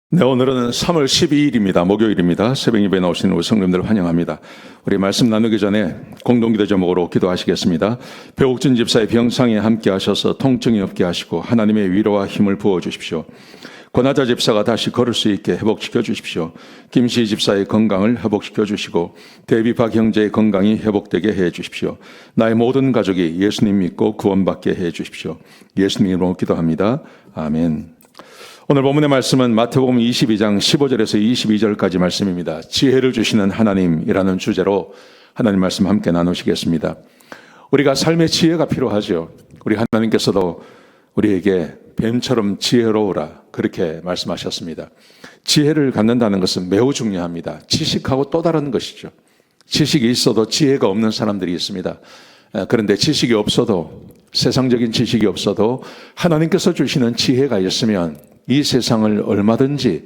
네, 오늘은 3월 12일입니다. 목요일입니다. 새벽 예배에 나오시는 우리 성도님들 환영합니다. 우리 말씀 나누기 전에 공동기도 제목으로 기도하시겠습니다. 배옥준 집사의 병상에 함께 하셔서 통증이 없게 하시고 하나님의 위로와 힘을 부어주십시오. 권하자 집사가 다시 걸을 수 있게 회복시켜 주십시오. 김시 집사의 건강을 회복시켜 주시고 데비박 형제의 건강이 회복되게 해 주십시오. 나의 모든 가족이 예수님 믿고 구원받게 해 주십시오. 예수님으로 기도합니다. 아멘. 오늘 본문의 말씀은 마태복음 22장 15절에서 22절까지 말씀입니다. 지혜를 주시는 하나님이라는 주제로 하나님 말씀 함께 나누시겠습니다. 우리가 삶의 지혜가 필요하죠. 우리 하나님께서도 우리에게 뱀처럼 지혜로우라 그렇게 말씀하셨습니다. 지혜를 갖는다는 것은 매우 중요합니다. 지식하고 또 다른 것이죠. 지식이 있어도 지혜가 없는 사람들이 있습니다. 그런데 지식이 없어도, 세상적인 지식이 없어도 하나님께서 주시는 지혜가 있으면 이 세상을 얼마든지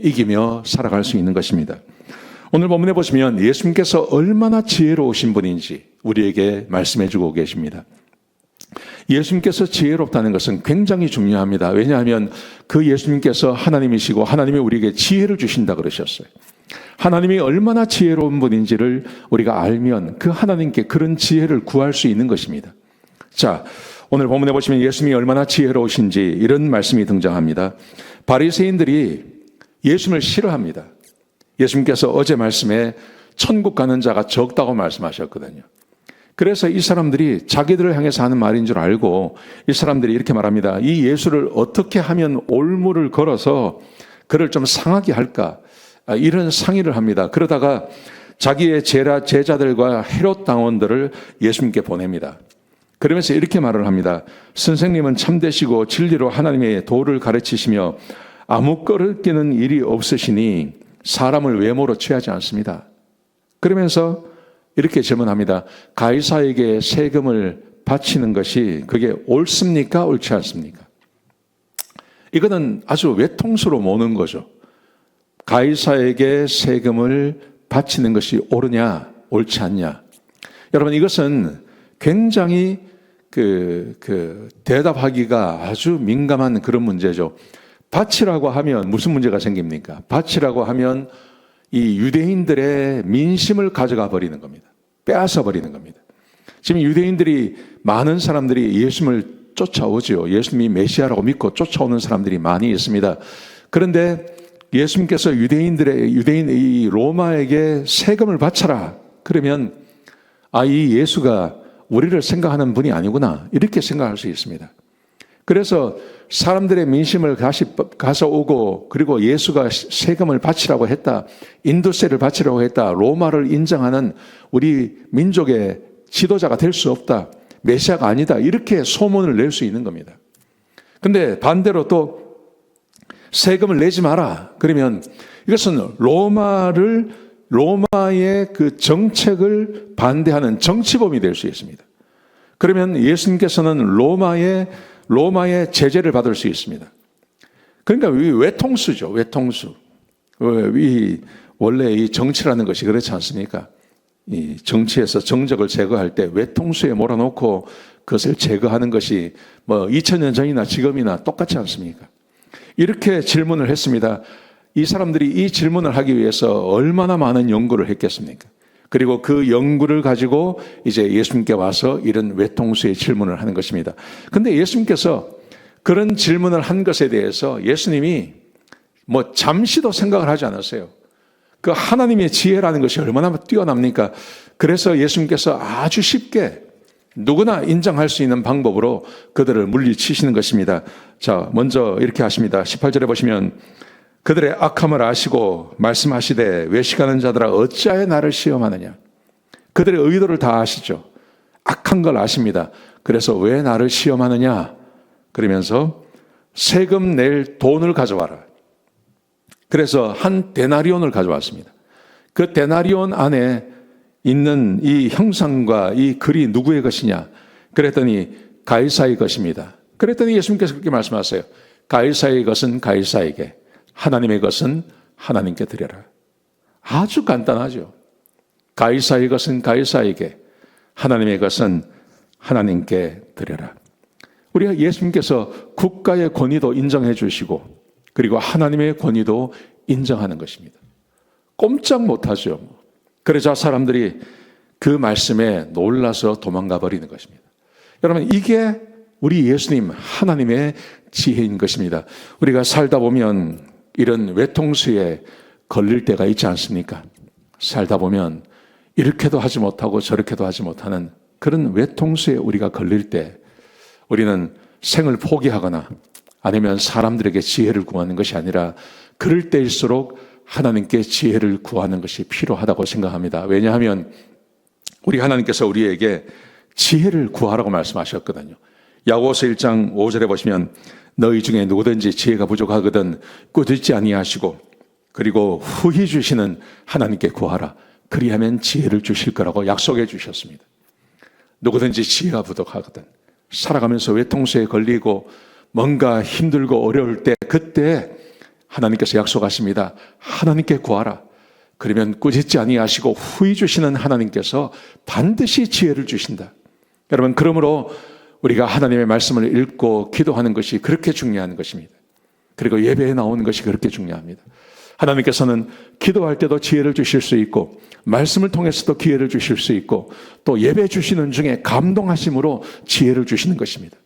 이기며 살아갈 수 있는 것입니다. 오늘 본문에 보시면 예수님께서 얼마나 지혜로우신 분인지 우리에게 말씀해 주고 계십니다. 예수님께서 지혜롭다는 것은 굉장히 중요합니다. 왜냐하면 그 예수님께서 하나님이시고 하나님이 우리에게 지혜를 주신다 그러셨어요. 하나님이 얼마나 지혜로운 분인지를 우리가 알면 그 하나님께 그런 지혜를 구할 수 있는 것입니다. 자, 오늘 본문에 보시면 예수님이 얼마나 지혜로우신지 이런 말씀이 등장합니다. 바리새인들이 예수님을 싫어합니다. 예수님께서 어제 말씀에 천국 가는 자가 적다고 말씀하셨거든요. 그래서 이 사람들이 자기들을 향해서 하는 말인 줄 알고 이 사람들이 이렇게 말합니다. 이 예수를 어떻게 하면 올무를 걸어서 그를 좀 상하게 할까? 이런 상의를 합니다. 그러다가 자기의 제자들과 헤롯 당원들을 예수님께 보냅니다. 그러면서 이렇게 말을 합니다. 선생님은 참되시고 진리로 하나님의 도를 가르치시며 아무 꺼리끼는 일이 없으시니 사람을 외모로 취하지 않습니다. 그러면서 이렇게 질문합니다. 가이사에게 세금을 바치는 것이 그게 옳습니까? 옳지 않습니까? 이거는 아주 외통수로 모는 거죠. 가이사에게 세금을 바치는 것이 옳으냐, 옳지 않냐. 여러분, 이것은 굉장히 대답하기가 아주 민감한 그런 문제죠. 바치라고 하면 무슨 문제가 생깁니까? 바치라고 하면 이 유대인들의 민심을 가져가 버리는 겁니다. 빼앗아 버리는 겁니다. 지금 유대인들이 많은 사람들이 예수님을 쫓아오죠. 예수님이 메시아라고 믿고 쫓아오는 사람들이 많이 있습니다. 그런데 예수님께서 유대인 이 로마에게 세금을 바쳐라. 그러면 이 예수가 우리를 생각하는 분이 아니구나 이렇게 생각할 수 있습니다. 그래서 사람들의 민심을 가서 오고 그리고 예수가 세금을 바치라고 했다. 인도세를 바치라고 했다. 로마를 인정하는 우리 민족의 지도자가 될 수 없다. 메시아가 아니다. 이렇게 소문을 낼 수 있는 겁니다. 근데 반대로 또 세금을 내지 마라. 그러면 이것은 로마의 그 정책을 반대하는 정치범이 될 수 있습니다. 그러면 예수님께서는 로마의 제재를 받을 수 있습니다. 그러니까 외통수죠, 외통수. 원래 이 정치라는 것이 그렇지 않습니까? 이 정치에서 정적을 제거할 때 외통수에 몰아놓고 그것을 제거하는 것이 2000년 전이나 지금이나 똑같지 않습니까? 이렇게 질문을 했습니다. 이 사람들이 이 질문을 하기 위해서 얼마나 많은 연구를 했겠습니까? 그리고 그 연구를 가지고 이제 예수님께 와서 이런 외통수의 질문을 하는 것입니다. 근데 예수님께서 그런 질문을 한 것에 대해서 예수님이 잠시도 생각을 하지 않았어요. 그 하나님의 지혜라는 것이 얼마나 뛰어납니까? 그래서 예수님께서 아주 쉽게 누구나 인정할 수 있는 방법으로 그들을 물리치시는 것입니다. 자, 먼저 이렇게 하십니다. 18절에 보시면 그들의 악함을 아시고 말씀하시되 외식하는 자들아 어찌하여 나를 시험하느냐. 그들의 의도를 다 아시죠. 악한 걸 아십니다. 그래서 왜 나를 시험하느냐. 그러면서 세금 낼 돈을 가져와라. 그래서 한 데나리온을 가져왔습니다. 그 데나리온 안에 있는 이 형상과 이 글이 누구의 것이냐. 그랬더니 가이사의 것입니다. 그랬더니 예수님께서 그렇게 말씀하세요. 가이사의 것은 가이사에게, 하나님의 것은 하나님께 드려라. 아주 간단하죠. 가이사의 것은 가이사에게, 하나님의 것은 하나님께 드려라. 우리가 예수님께서 국가의 권위도 인정해 주시고 그리고 하나님의 권위도 인정하는 것입니다. 꼼짝 못하죠. 그러자 사람들이 그 말씀에 놀라서 도망가 버리는 것입니다. 여러분, 이게 우리 예수님 하나님의 지혜인 것입니다. 우리가 살다 보면 이런 외통수에 걸릴 때가 있지 않습니까? 살다 보면 이렇게도 하지 못하고 저렇게도 하지 못하는 그런 외통수에 우리가 걸릴 때 우리는 생을 포기하거나 아니면 사람들에게 지혜를 구하는 것이 아니라 그럴 때일수록 하나님께 지혜를 구하는 것이 필요하다고 생각합니다. 왜냐하면 우리 하나님께서 우리에게 지혜를 구하라고 말씀하셨거든요. 야고보서 1장 5절에 보시면 너희 중에 누구든지 지혜가 부족하거든 꾸짖지 아니하시고 그리고 후히 주시는 하나님께 구하라. 그리하면 지혜를 주실 거라고 약속해 주셨습니다. 누구든지 지혜가 부족하거든 살아가면서 외통수에 걸리고 뭔가 힘들고 어려울 때 그때 하나님께서 약속하십니다. 하나님께 구하라. 그러면 꾸짖지 아니하시고 후히 주시는 하나님께서 반드시 지혜를 주신다. 여러분, 그러므로 우리가 하나님의 말씀을 읽고 기도하는 것이 그렇게 중요한 것입니다. 그리고 예배에 나오는 것이 그렇게 중요합니다. 하나님께서는 기도할 때도 지혜를 주실 수 있고 말씀을 통해서도 기회를 주실 수 있고 또 예배 주시는 중에 감동하심으로 지혜를 주시는 것입니다.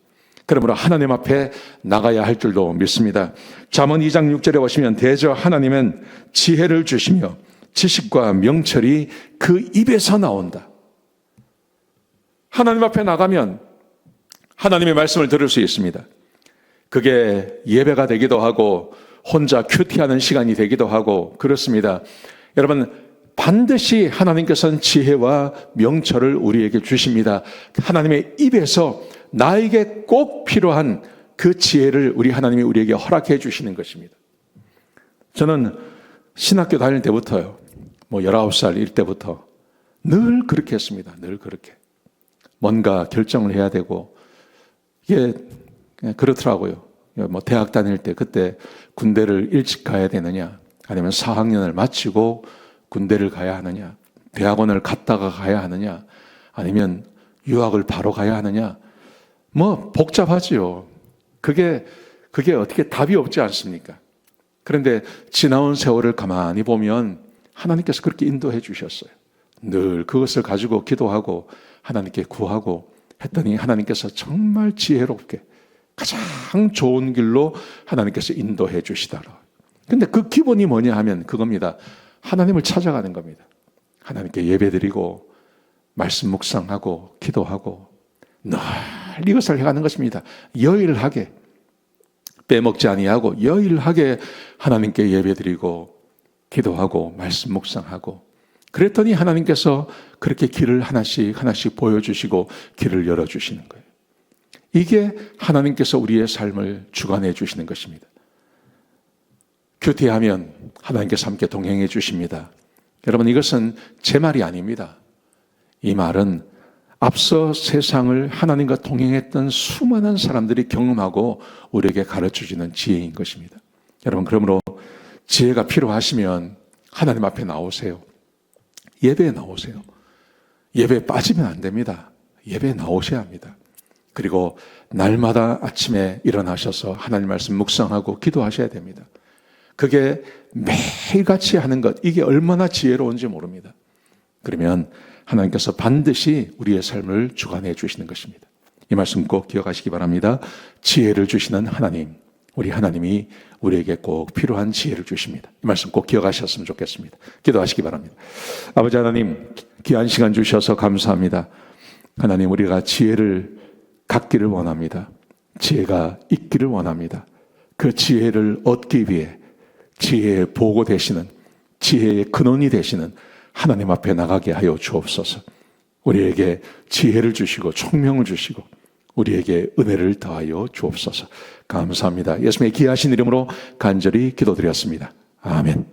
그러므로 하나님 앞에 나가야 할 줄도 믿습니다. 잠언 2장 6절에 보시면 대저 하나님은 지혜를 주시며 지식과 명철이 그 입에서 나온다. 하나님 앞에 나가면 하나님의 말씀을 들을 수 있습니다. 그게 예배가 되기도 하고 혼자 큐티하는 시간이 되기도 하고 그렇습니다. 여러분, 반드시 하나님께서는 지혜와 명철을 우리에게 주십니다. 하나님의 입에서 나에게 꼭 필요한 그 지혜를 우리 하나님이 우리에게 허락해 주시는 것입니다. 저는 신학교 다닐 때부터요, 19살일 때부터 늘 그렇게 했습니다. 늘 그렇게. 뭔가 결정을 해야 되고, 이게 그렇더라고요. 대학 다닐 때 그때 군대를 일찍 가야 되느냐, 아니면 4학년을 마치고 군대를 가야 하느냐, 대학원을 갔다가 가야 하느냐, 아니면 유학을 바로 가야 하느냐, 복잡하지요. 그게 어떻게 답이 없지 않습니까? 그런데 지나온 세월을 가만히 보면 하나님께서 그렇게 인도해 주셨어요. 늘 그것을 가지고 기도하고 하나님께 구하고 했더니 하나님께서 정말 지혜롭게 가장 좋은 길로 하나님께서 인도해 주시더라. 근데 그 기본이 뭐냐 하면 그겁니다. 하나님을 찾아가는 겁니다. 하나님께 예배드리고 말씀 묵상하고 기도하고 늘 이것을 해가는 것입니다. 여일하게 빼먹지 아니하고 여일하게 하나님께 예배드리고 기도하고 말씀 묵상하고 그랬더니 하나님께서 그렇게 길을 하나씩 보여주시고 길을 열어주시는 거예요. 이게 하나님께서 우리의 삶을 주관해 주시는 것입니다. 큐티하면 하나님께서 함께 동행해 주십니다. 여러분, 이것은 제 말이 아닙니다. 이 말은 앞서 세상을 하나님과 동행했던 수많은 사람들이 경험하고 우리에게 가르쳐주는 지혜인 것입니다. 여러분, 그러므로 지혜가 필요하시면 하나님 앞에 나오세요. 예배에 나오세요. 예배에 빠지면 안 됩니다. 예배에 나오셔야 합니다. 그리고 날마다 아침에 일어나셔서 하나님 말씀 묵상하고 기도하셔야 됩니다. 그게 매일같이 하는 것, 이게 얼마나 지혜로운지 모릅니다. 그러면 하나님께서 반드시 우리의 삶을 주관해 주시는 것입니다. 이 말씀 꼭 기억하시기 바랍니다. 지혜를 주시는 하나님, 우리 하나님이 우리에게 꼭 필요한 지혜를 주십니다. 이 말씀 꼭 기억하셨으면 좋겠습니다. 기도하시기 바랍니다. 아버지 하나님, 귀한 시간 주셔서 감사합니다. 하나님, 우리가 지혜를 갖기를 원합니다. 지혜가 있기를 원합니다. 그 지혜를 얻기 위해 지혜의 보고 되시는, 지혜의 근원이 되시는 하나님 앞에 나가게 하여 주옵소서. 우리에게 지혜를 주시고 총명을 주시고 우리에게 은혜를 더하여 주옵소서. 감사합니다. 예수님의 귀하신 이름으로 간절히 기도드렸습니다. 아멘.